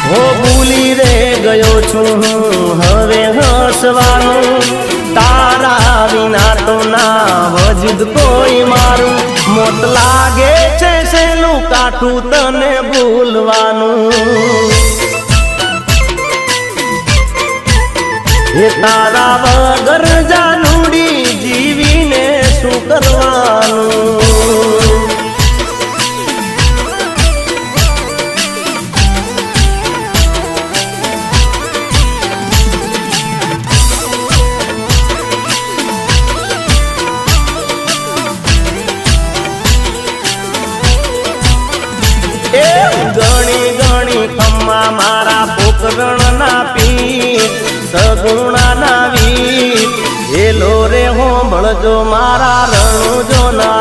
હો ભૂલી રે ગયો છું હું હવે હસવાનું, તારા વિના તો ના વજદ કોઈ મારું, મોત લાગે છે શેનું કાઠું તને ભૂલવાનું, એ તારા વગર જાનુડી જીવીને શું કરવાનું। ગણી ગણી ખમ્મા મારા પોકરણ ના પીર, સગુણા ના વીર, હેલો રે હોંભળજો મારા રણુજો ના